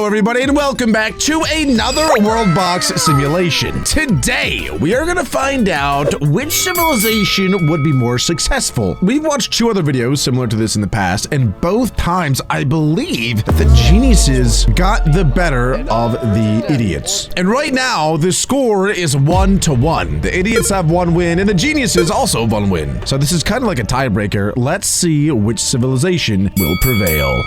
Hello everybody and welcome back to another Worldbox simulation. Today, we are gonna find out which civilization would be more successful. We've watched two other videos similar to this in the past, and both times I believe that the geniuses got the better of the idiots. And right now, the score is 1-1. The idiots have one win and the geniuses also have one win. So this is kind of like a tiebreaker. Let's see which civilization will prevail.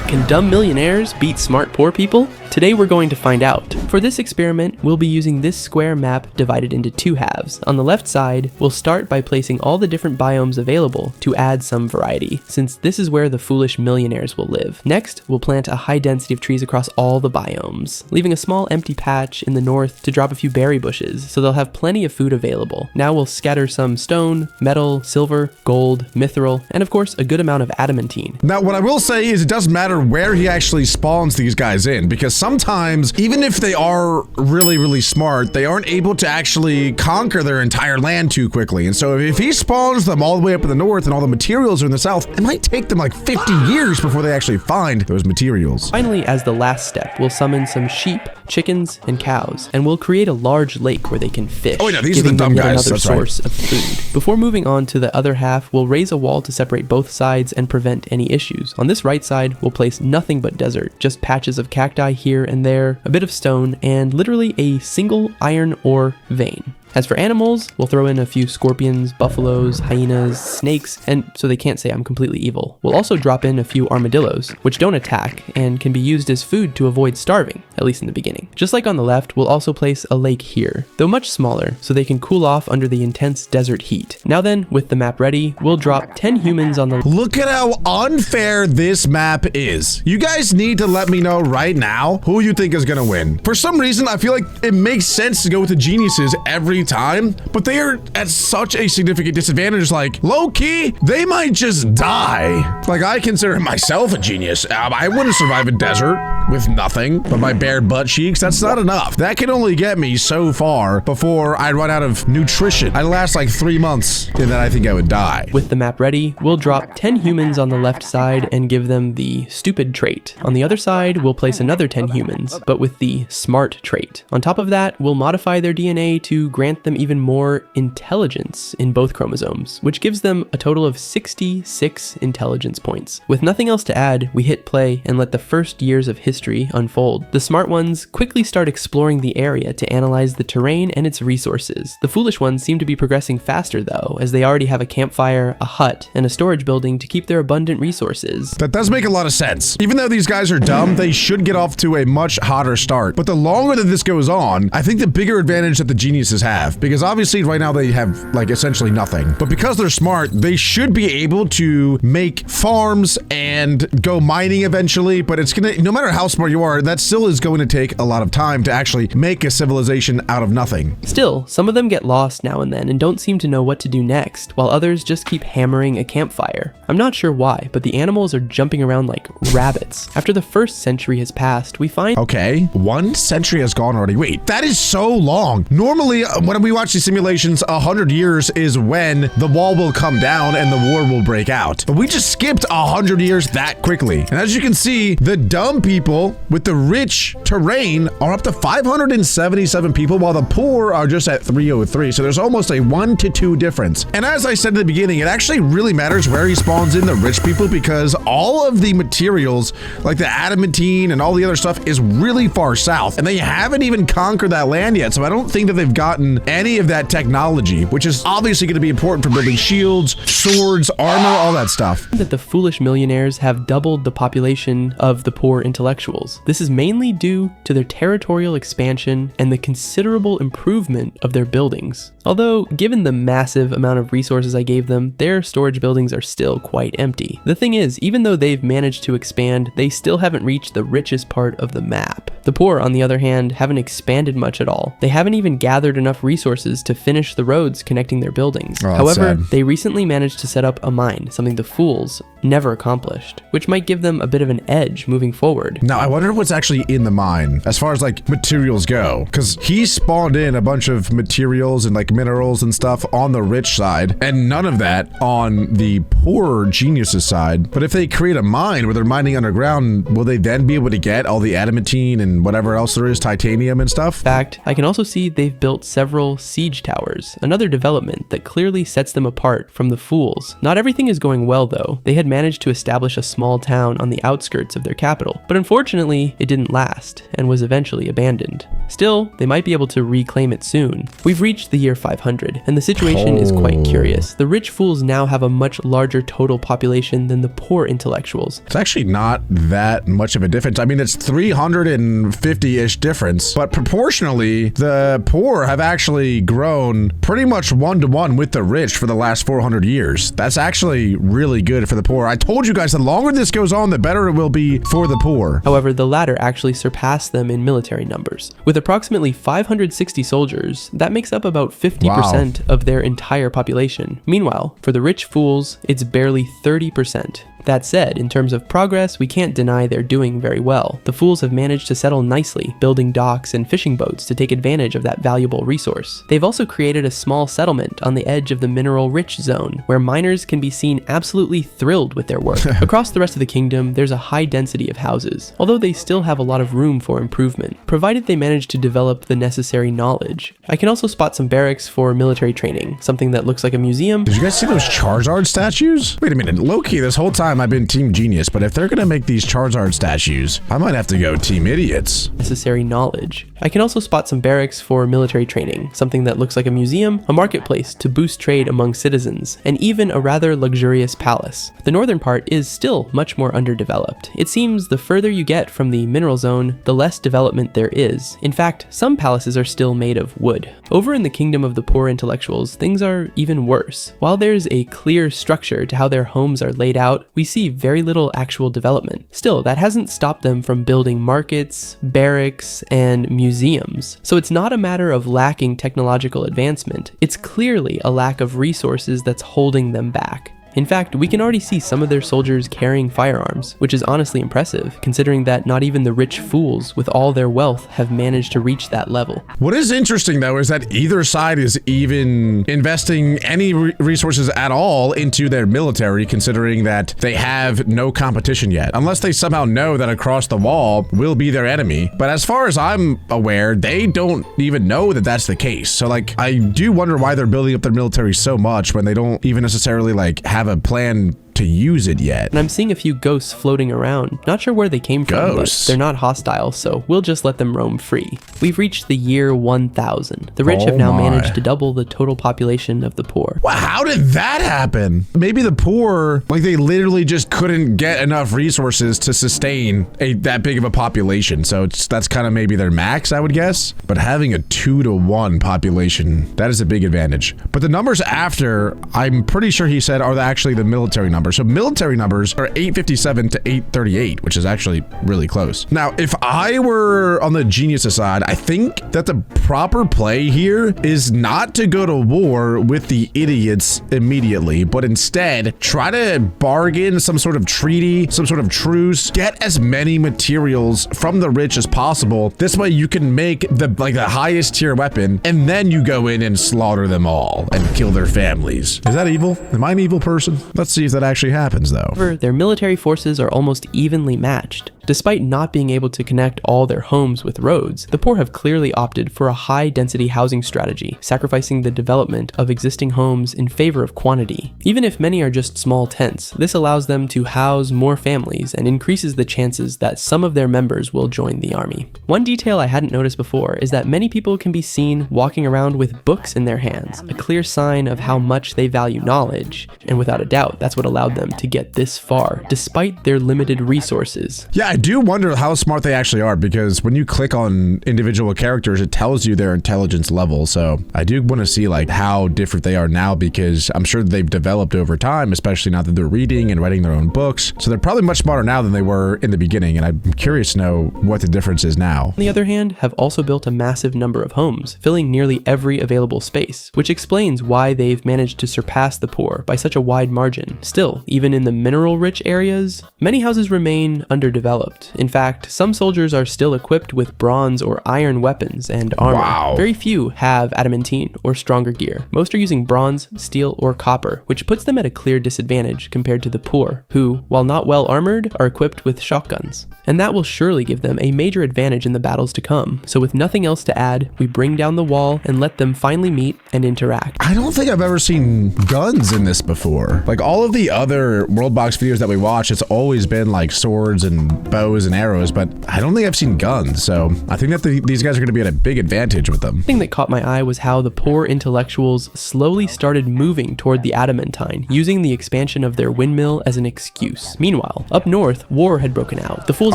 Can dumb millionaires beat smart poor people? Today we're going to find out. For this experiment, we'll be using this square map divided into two halves. On the left side, we'll start by placing all the different biomes available to add some variety, since this is where the foolish millionaires will live. Next, we'll plant a high density of trees across all the biomes, leaving a small empty patch in the north to drop a few berry bushes, so they'll have plenty of food available. Now we'll scatter some stone, metal, silver, gold, mithril, and of course a good amount of adamantine. Now what I will say is it doesn't matter where he actually spawns these guys in, because sometimes, even if they are really smart, they aren't able to actually conquer their entire land too quickly. And so if he spawns them all the way up in the north and all the materials are in the south, it might take them like 50 years before they actually find those materials. Finally, as the last step, we'll summon some sheep, chickens, and cows, and we'll create a large lake where they can fish, Oh, yeah, these are the giving dumb them yet guys. another That's right. source of food. Before moving on to the other half, we'll raise a wall to separate both sides and prevent any issues. On this right side, we'll place nothing but desert, just patches of cacti here and there, a bit of stone, and literally a single iron ore vein. As for animals, we'll throw in a few scorpions, buffaloes, hyenas, snakes, and so they can't say I'm completely evil. We'll also drop in a few armadillos, which don't attack and can be used as food to avoid starving, at least in the beginning. Just like on the left, we'll also place a lake here, though much smaller, so they can cool off under the intense desert heat. Now then, with the map ready, we'll drop 10 humans on the... Look at how unfair this map is. You guys need to let me know right now who you think is gonna win. For some reason, I feel like it makes sense to go with the geniuses every time, but they are at such a significant disadvantage. Like, low-key, they might just die. Like, I consider myself a genius. I wouldn't survive a desert with nothing but my bare butt cheeks. That's not enough. That can only get me so far before I run out of nutrition. I last like 3 months, and then I think I would die. With the map ready, we'll drop 10 humans on the left side and give them the stupid trait. On the other side, we'll place another 10 humans, but with the smart trait. On top of that, we'll modify their DNA to grant them even more intelligence in both chromosomes, which gives them a total of 66 intelligence points. With nothing else to add, we hit play and let the first years of history unfold. The smart ones quickly start exploring the area to analyze the terrain and its resources. The foolish ones seem to be progressing faster though, as they already have a campfire, a hut, and a storage building to keep their abundant resources. That does make a lot of sense. Even though these guys are dumb, they should get off to a much hotter start. But the longer that this goes on, I think the bigger advantage that the geniuses have, because obviously right now they have like essentially nothing. But because they're smart, they should be able to make farms and go mining eventually. But it's gonna, no matter how smart you are, that still is going to take a lot of time to actually make a civilization out of nothing. Still, some of them get lost now and then and don't seem to know what to do next, while others just keep hammering a campfire. I'm not sure why, but the animals are jumping around like rabbits. After the first century has passed, we find... Okay, 1 century has gone already. Wait, that is so long. Normally, when we watch these simulations, 100 years is when the wall will come down and the war will break out. But we just skipped 100 years that quickly. And as you can see, the dumb people with the rich terrain are up to 577 people, while the poor are just at 303. So there's almost a 1 to 2 difference. And as I said at the beginning, it actually really matters where he spawns in the rich people, because all of the materials, like the adamantine and all the other stuff, is really far south. And they haven't even conquered that land yet. So I don't think that they've gotten any of that technology, which is obviously going to be important for building shields, swords, armor, all that stuff. that the foolish millionaires have doubled the population of the poor intellectuals. This is mainly due to their territorial expansion and the considerable improvement of their buildings. Although, given the massive amount of resources I gave them, their storage buildings are still quite empty. The thing is, even though they've managed to expand, they still haven't reached the richest part of the map. The poor, on the other hand, haven't expanded much at all. They haven't even gathered enough resources to finish the roads connecting their buildings. However, sad. they recently managed to set up a mine, something the fools never accomplished, which might give them a bit of an edge moving forward. Now, I wonder what's actually in the mine as far as like materials go, because he spawned in a bunch of materials and like minerals and stuff on the rich side, and none of that on the poor geniuses side. But if they create a mine where they're mining underground, will they then be able to get all the adamantine and whatever else there is, titanium and stuff? In fact, I can also see they've built several siege towers, another development that clearly sets them apart from the fools. Not everything is going well though. They had managed to establish a small town on the outskirts of their capital, but unfortunately it didn't last and was eventually abandoned. Still, they might be able to reclaim it soon. We've reached the year 500, and the situation is quite curious. The rich fools now have a much larger total population than the poor intellectuals. It's actually not that much of a difference. I mean, it's 350-ish difference, but proportionally, the poor have actually grown pretty much one-to-one with the rich for the last 400 years. That's actually really good for the poor. I told you guys, the longer this goes on, the better it will be for the poor. However, the latter actually surpass them in military numbers. With approximately 560 soldiers, that makes up about 50% of their entire population. Meanwhile, for the rich fools, it's barely 30%. That said, in terms of progress, we can't deny they're doing very well. The fools have managed to settle nicely, building docks and fishing boats to take advantage of that valuable resource. They've also created a small settlement on the edge of the mineral-rich zone, where miners can be seen absolutely thrilled with their work. Across the rest of the kingdom, there's a high density of houses, although they still have a lot of room for improvement, provided they manage to develop the necessary knowledge. I can also spot some barracks for military training, something that looks like a museum. Did you guys see those Charizard statues? Wait a minute, low-key, this whole time I've been Team Genius, but if they're gonna make these Charizard statues, I might have to go Team Idiots. Necessary knowledge. I can also spot some barracks for military training, something that looks like a museum, a marketplace to boost trade among citizens, and even a rather luxurious palace. The northern part is still much more underdeveloped. It seems the further you get from the mineral zone, the less development there is. In fact, some palaces are still made of wood. Over in the kingdom of the poor intellectuals, things are even worse. While there's a clear structure to how their homes are laid out, we see very little actual development. Still, that hasn't stopped them from building markets, barracks, and museums. So it's not a matter of lacking technological advancement, it's clearly a lack of resources that's holding them back. In fact, we can already see some of their soldiers carrying firearms, which is honestly impressive, considering that not even the rich fools with all their wealth have managed to reach that level. What is interesting though is that either side is even investing any resources at all into their military, considering that they have no competition yet, unless they somehow know that across the wall will be their enemy. But as far as I'm aware, they don't even know that that's the case. So like, I do wonder why they're building up their military so much when they don't even necessarily like have a plan to use it yet. And I'm seeing a few ghosts floating around. Not sure where they came from, but they're not hostile, so we'll just let them roam free. We've reached the year 1000. The rich have now managed to double the total population of the poor. Wow, how did that happen? Maybe the poor, like they literally just couldn't get enough resources to sustain that big of a population. So that's kind of maybe their max, I would guess. But having a 2-to-1 population, that is a big advantage. But the numbers after, I'm pretty sure he said, are actually the military numbers. So military numbers are 857 to 838, which is actually really close. Now, if I were on the genius side, I think that the proper play here is not to go to war with the idiots immediately, but instead try to bargain some sort of treaty, some sort of truce, get as many materials from the rich as possible. This way you can make the highest tier weapon, and then you go in and slaughter them all and kill their families. Is that evil? Am I an evil person? Let's see if that actually happens though. However, their military forces are almost evenly matched. Despite not being able to connect all their homes with roads, the poor have clearly opted for a high-density housing strategy, sacrificing the development of existing homes in favor of quantity. Even if many are just small tents, this allows them to house more families and increases the chances that some of their members will join the army. One detail I hadn't noticed before is that many people can be seen walking around with books in their hands, a clear sign of how much they value knowledge, and without a doubt, that's what allowed them to get this far, despite their limited resources. Yeah, I do wonder how smart they actually are, because when you click on individual characters, it tells you their intelligence level. So I do want to see like how different they are now, because I'm sure they've developed over time, especially now that they're reading and writing their own books. So they're probably much smarter now than they were in the beginning, and I'm curious to know what the difference is now. On the other hand, have also built a massive number of homes, filling nearly every available space, which explains why they've managed to surpass the poor by such a wide margin. Still, even in the mineral-rich areas, many houses remain underdeveloped. In fact, some soldiers are still equipped with bronze or iron weapons and armor. Wow. Very few have adamantine or stronger gear. Most are using bronze, steel, or copper, which puts them at a clear disadvantage compared to the poor, who, while not well armored, are equipped with shotguns. And that will surely give them a major advantage in the battles to come. So with nothing else to add, we bring down the wall and let them finally meet and interact. I don't think I've ever seen guns in this before. Like all of the other Worldbox videos that we watch, it's always been like swords and bows and arrows, but I don't think I've seen guns. So I think that these guys are going to be at a big advantage with them. The thing that caught my eye was how the poor intellectuals slowly started moving toward the adamantine, using the expansion of their windmill as an excuse. Meanwhile, up north, war had broken out. The fools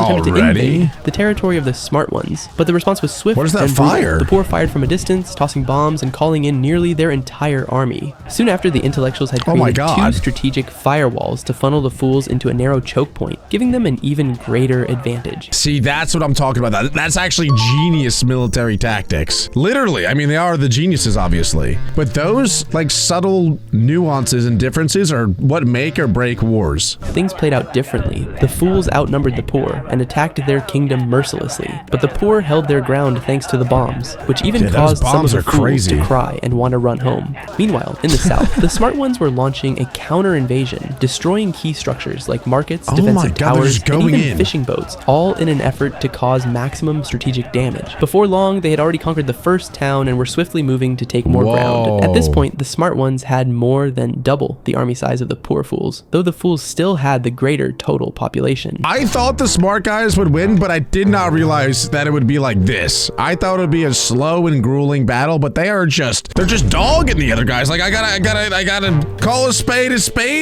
attempted to invade the territory of the smart ones, but the response was swift. What is that and brutal. fire? The poor fired from a distance, tossing bombs and calling in nearly their entire army. Soon after, the intellectuals had created two strategic firewalls to funnel the fools into a narrow choke point, giving them an even greater advantage. See, that's what I'm talking about. That's actually genius military tactics. Literally, I mean, they are the geniuses, obviously. But those, like, subtle nuances and differences are what make or break wars. Things played out differently. The fools outnumbered the poor and attacked their kingdom mercilessly, but the poor held their ground thanks to the bombs, which even caused some of the fools to cry and want to run home. Meanwhile, in the south, the smart ones were launching a counter-invasion, destroying key structures like markets, defensive towers, and even fishing boats, all in an effort to cause maximum strategic damage. Before long, they had already conquered the first town and were swiftly moving to take more ground. At this point, the smart ones had more than double the army size of the poor fools, though the fools still had the greater total population. I thought the smart guys would win, but I did not realize that it would be like this. I thought it would be a slow and grueling battle, but they're just dogging the other guys. Like I gotta call a spade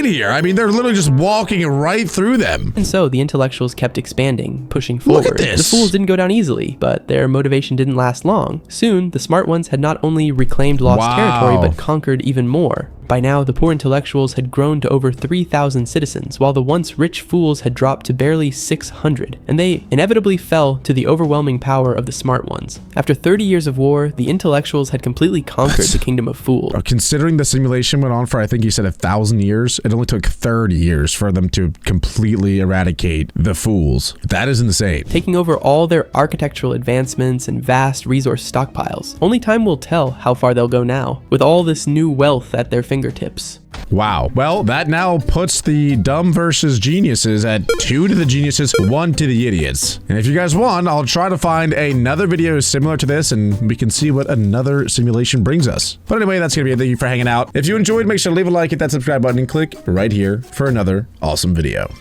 here. I mean, they're literally just walking right through them. And so the intellectuals kept expanding, pushing forward. Look at this. The fools didn't go down easily, but their motivation didn't last long. Soon, the smart ones had not only reclaimed lost territory, but conquered even more. By now, the poor intellectuals had grown to over 3,000 citizens, while the once rich fools had dropped to barely 600, and they inevitably fell to the overwhelming power of the smart ones. After 30 years of war, the intellectuals had completely conquered the kingdom of fools. Considering the simulation went on for, I think you said 1,000 years, it only took 30 years for them to completely eradicate the fools. That is insane. Taking over all their architectural advancements and vast resource stockpiles. Only time will tell how far they'll go now, with all this new wealth at their fingertips. Wow. Well, that now puts the dumb versus geniuses at 2 to the geniuses, 1 to the idiots. And if you guys want, I'll try to find another video similar to this and we can see what another simulation brings us. But anyway, that's gonna be it. Thank you for hanging out. If you enjoyed, make sure to leave a like, hit that subscribe button, and click right here for another awesome video.